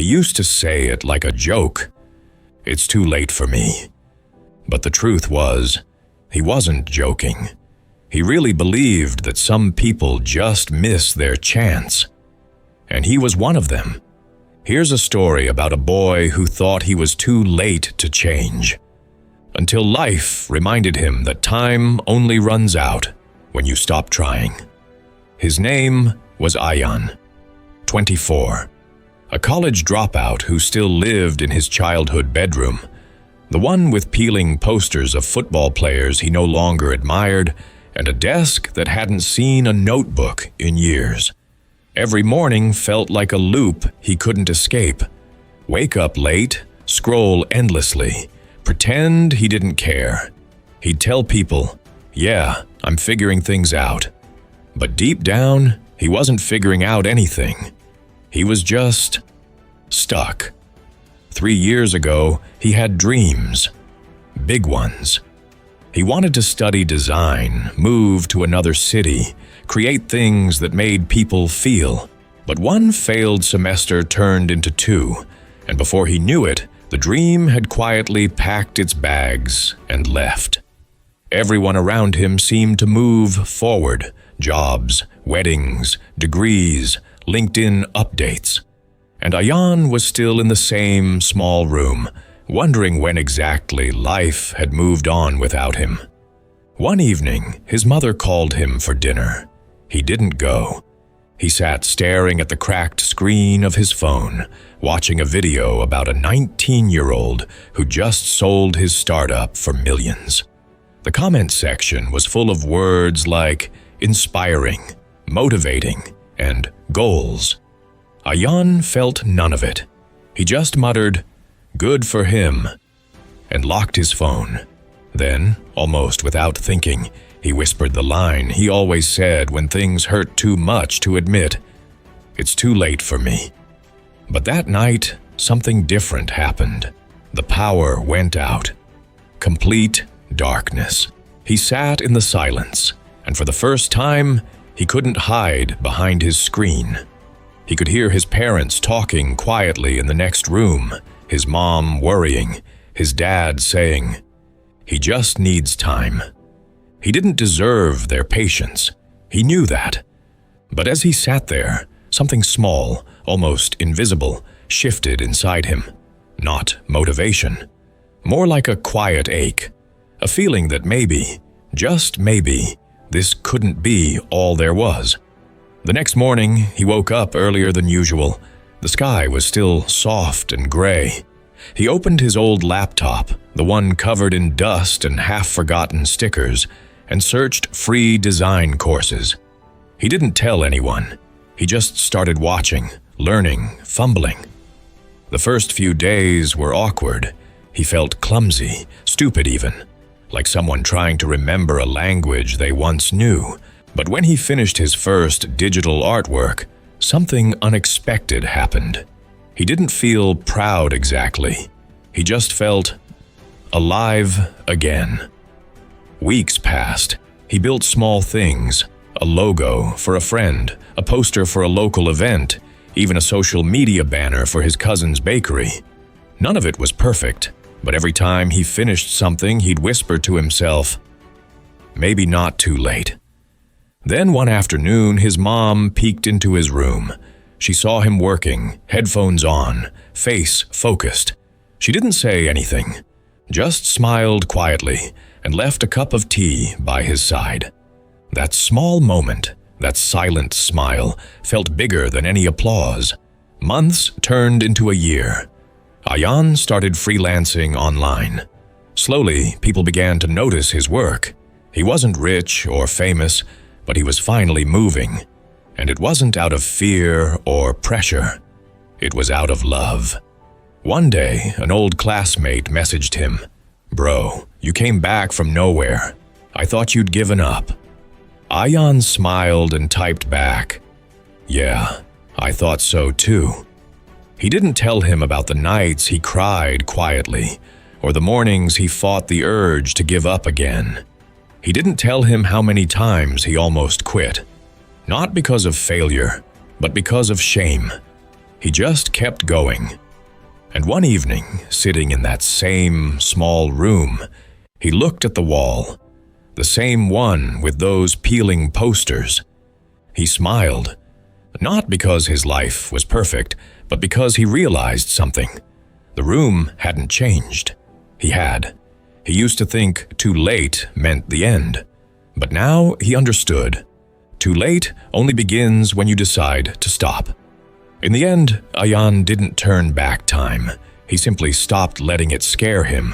He used to say it like a joke. "It's too late for me." But the truth was, he wasn't joking. He really believed that some people just miss their chance. And he was one of them. Here's a story about a boy who thought he was too late to change, until life reminded him that time only runs out when you stop trying. His name was Ayan, 24, a college dropout who still lived in his childhood bedroom, the one with peeling posters of football players he no longer admired and a desk that hadn't seen a notebook in years. Every morning felt like a loop he couldn't escape. Wake up late, scroll endlessly, pretend he didn't care. He'd tell people, "Yeah, I'm figuring things out." But deep down, he wasn't figuring out anything. He was just stuck. 3 years ago, he had dreams, big ones. He wanted to study design, move to another city, create things that made people feel. But one failed semester turned into 2, and before he knew it, the dream had quietly packed its bags and left. Everyone around him seemed to move forward: jobs, weddings, degrees, LinkedIn updates. And Ayan was still in the same small room, wondering when exactly life had moved on without him. One evening, his mother called him for dinner. He didn't go. He sat staring at the cracked screen of his phone, watching a video about a 19-year-old who just sold his startup for millions. The comment section was full of words like inspiring, motivating, and goals. Ayan felt none of it. He just muttered, "Good for him," and locked his phone. Then, almost without thinking, he whispered the line he always said when things hurt too much to admit, "It's too late for me." But that night, something different happened. The power went out. Complete darkness. He sat in the silence, and for the first time, he couldn't hide behind his screen. He could hear his parents talking quietly in the next room, his mom worrying, his dad saying, "He just needs time." He didn't deserve their patience. He knew that. But as he sat there, something small, almost invisible, shifted inside him. Not motivation. More like a quiet ache. A feeling that maybe, just maybe, this couldn't be all there was. The next morning, he woke up earlier than usual. The sky was still soft and gray. He opened his old laptop, the one covered in dust and half-forgotten stickers, and searched free design courses. He didn't tell anyone. He just started watching, learning, fumbling. The first few days were awkward. He felt clumsy, stupid even, like someone trying to remember a language they once knew. But when he finished his first digital artwork, something unexpected happened. He didn't feel proud exactly. He just felt alive again. Weeks passed. He built small things, a logo for a friend, a poster for a local event, even a social media banner for his cousin's bakery. None of it was perfect, but every time he finished something, he'd whisper to himself, "Maybe not too late." Then one afternoon, his mom peeked into his room. She saw him working, headphones on, face focused. She didn't say anything, just smiled quietly and left a cup of tea by his side. That small moment, that silent smile, felt bigger than any applause. Months turned into a year. Ayan started freelancing online. Slowly, people began to notice his work. He wasn't rich or famous, but he was finally moving. And it wasn't out of fear or pressure. It was out of love. One day, an old classmate messaged him, "Bro, you came back from nowhere. I thought you'd given up." Ayan smiled and typed back, "Yeah, I thought so too." He didn't tell him about the nights he cried quietly, or the mornings he fought the urge to give up again. He didn't tell him how many times he almost quit. Not because of failure, but because of shame. He just kept going. And one evening, sitting in that same small room, he looked at the wall, the same one with those peeling posters. He smiled, not because his life was perfect, but because he realized something. The room hadn't changed. He had. He used to think too late meant the end. But now he understood. Too late only begins when you decide to stop. In the end, Ayan didn't turn back time. He simply stopped letting it scare him.